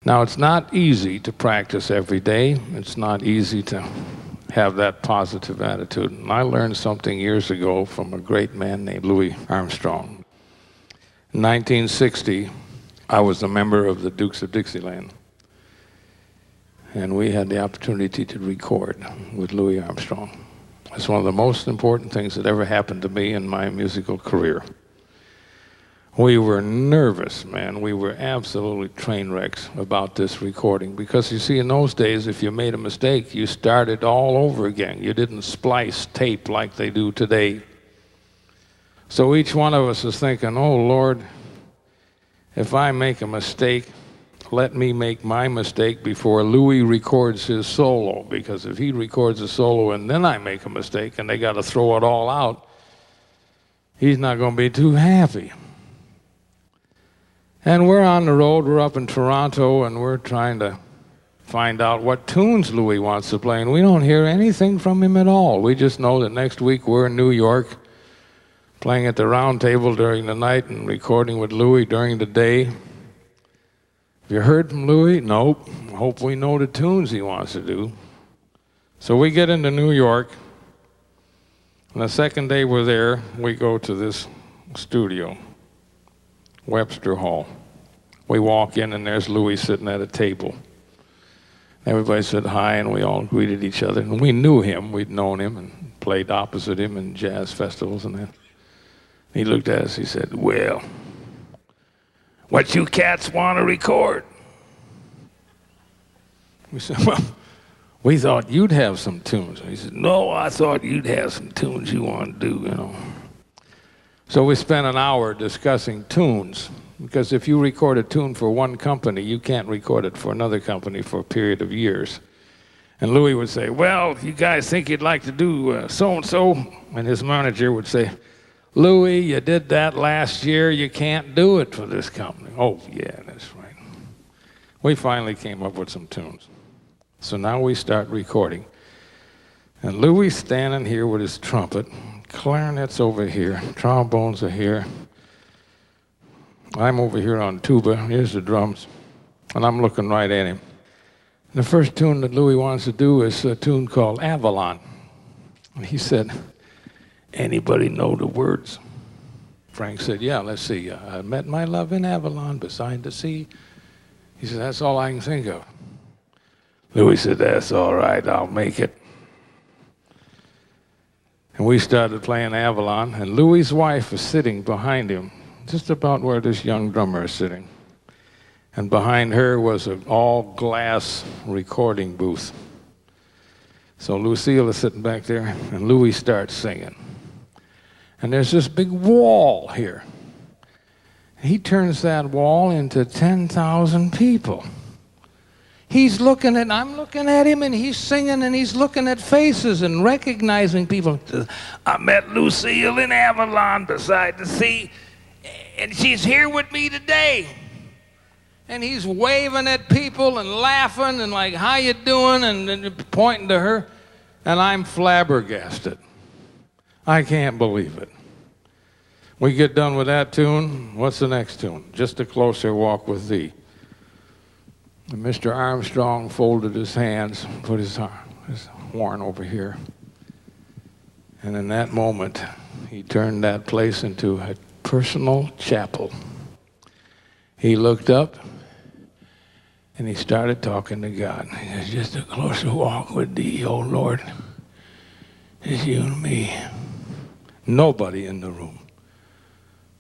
Now, it's not easy to practice every day. It's not easy to have that positive attitude. And I learned something years ago from a great man named Louis Armstrong. In 1960, I was a member of the Dukes of Dixieland. And we had the opportunity to record with Louis Armstrong. It's one of the most important things that ever happened to me in my musical career. We were nervous, man. We were absolutely train wrecks about this recording because, you see, in those days, if you made a mistake, you started all over again. You didn't splice tape like they do today. So each one of us is thinking, oh, Lord, if I make a mistake, let me make my mistake before Louis records his solo, because if he records a solo and then I make a mistake and they got to throw it all out, he's not going to be too happy. And we're on the road, we're up in Toronto, and we're trying to find out what tunes Louis wants to play, and we don't hear anything from him at all. We just know that next week we're in New York, playing at the round table during the night and recording with Louis during the day. Have you heard from Louis? Nope. Hope we know the tunes he wants to do. So we get into New York, and the second day we're there, we go to this studio, Webster Hall. We walk in, and there's Louis sitting at a table. Everybody said hi, and we all greeted each other. And we knew him. We'd known him and played opposite him in jazz festivals and that. He looked at us. He said, well, what you cats want to record? We said, well, we thought you'd have some tunes. He said, no, I thought you'd have some tunes you want to do, you know. So we spent an hour discussing tunes, because if you record a tune for one company, you can't record it for another company for a period of years. And Louis would say, well, you guys think you'd like to do so-and-so? And his manager would say, Louis, you did that last year. You can't do it for this company. Oh, yeah, that's right. We finally came up with some tunes. So now we start recording. And Louis standing here with his trumpet. Clarinet's over here, trombones are here. I'm over here on tuba, here's the drums, and I'm looking right at him. The first tune that Louis wants to do is a tune called Avalon. And he said, anybody know the words? Frank said, yeah, let's see. I met my love in Avalon beside the sea. He said, that's all I can think of. Louis said, that's all right, I'll make it. And we started playing Avalon, and Louis' wife was sitting behind him, just about where this young drummer is sitting. And behind her was an all-glass recording booth. So Lucille is sitting back there, and Louis starts singing. And there's this big wall here. He turns that wall into 10,000 people. He's looking at, I'm looking at him, and he's singing, and he's looking at faces and recognizing people. I met Lucille in Avalon beside the sea, and she's here with me today. And he's waving at people and laughing and like, how you doing? And pointing to her. And I'm flabbergasted. I can't believe it. We get done with that tune. What's the next tune? Just a Closer Walk with Thee. And Mr. Armstrong folded his hands, put his horn over here. And in that moment, he turned that place into a personal chapel. He looked up, and he started talking to God. He said, just a closer walk with thee, oh Lord. It's you and me. Nobody in the room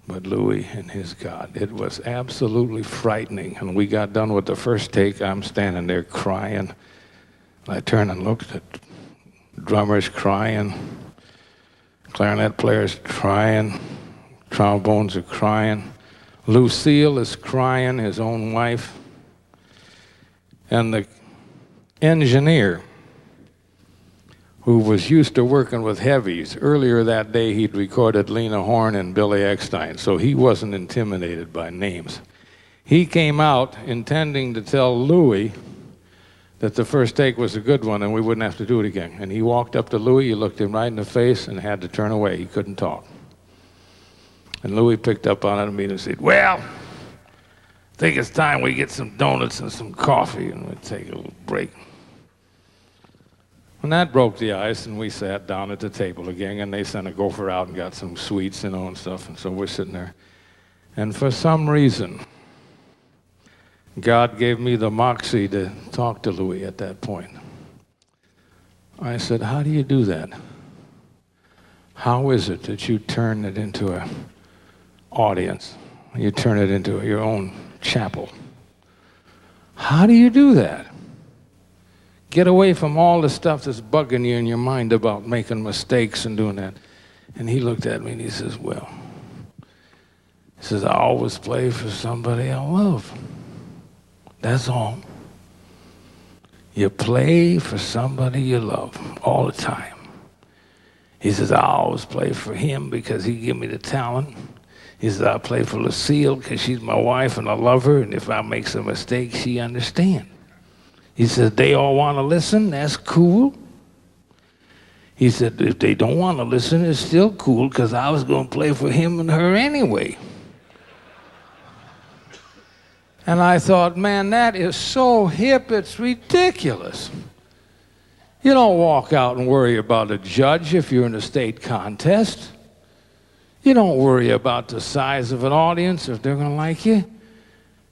but Louis and his God. It was absolutely frightening. And we got done with the first take. I'm standing there crying. I turned and looked at drummers crying, clarinet players crying, trombones are crying. Lucille is crying, his own wife. And the engineer, who was used to working with heavies, earlier that day he'd recorded Lena Horne and Billy Eckstine, so he wasn't intimidated by names. He came out intending to tell Louis that the first take was a good one and we wouldn't have to do it again. And he walked up to Louis, he looked him right in the face and had to turn away. He couldn't talk. And Louis picked up on it and said, well, think it's time we get some donuts and some coffee, and we'd take a little break. And that broke the ice, and we sat down at the table again, and they sent a gopher out and got some sweets, and stuff, and so we're sitting there. And for some reason, God gave me the moxie to talk to Louis at that point. I said, how do you do that? How is it that you turn it into an audience? You turn it into your own chapel? How do you do that? Get away from all the stuff that's bugging you in your mind about making mistakes and doing that. And he looked at me and he says, well, he says, I always play for somebody I love. That's all. You play for somebody you love all the time. He says, I always play for him because he give me the talent. He says, I play for Lucille because she's my wife and I love her, and if I make some mistakes, she understands. He says, they all want to listen, that's cool. He said, if they don't want to listen, it's still cool because I was going to play for him and her anyway. And I thought, man, that is so hip, it's ridiculous. You don't walk out and worry about a judge if you're in a state contest. You don't worry about the size of an audience, if they're going to like you.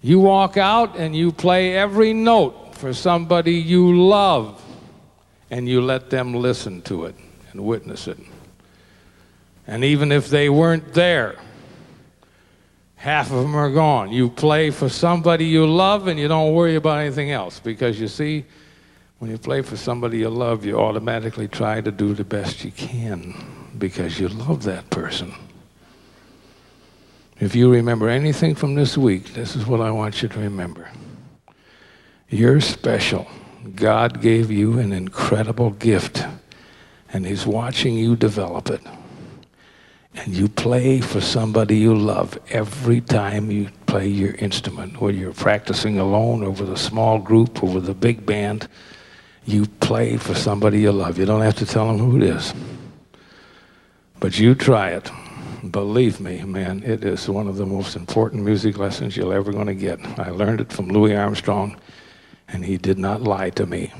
You walk out and you play every note for somebody you love, and you let them listen to it and witness it. And even if they weren't there, half of them are gone. You play for somebody you love and you don't worry about anything else, because you see, when you play for somebody you love, you automatically try to do the best you can because you love that person. If you remember anything from this week, this is what I want you to remember. You're special. God gave you an incredible gift, and he's watching you develop it. And you play for somebody you love every time you play your instrument, whether you're practicing alone or with a small group or with a big band. You play for somebody you love. You don't have to tell them who it is. But you try it. Believe me, man, it is one of the most important music lessons you're ever going to get. I learned it from Louis Armstrong, and he did not lie to me.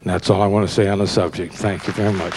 And that's all I want to say on the subject. Thank you very much.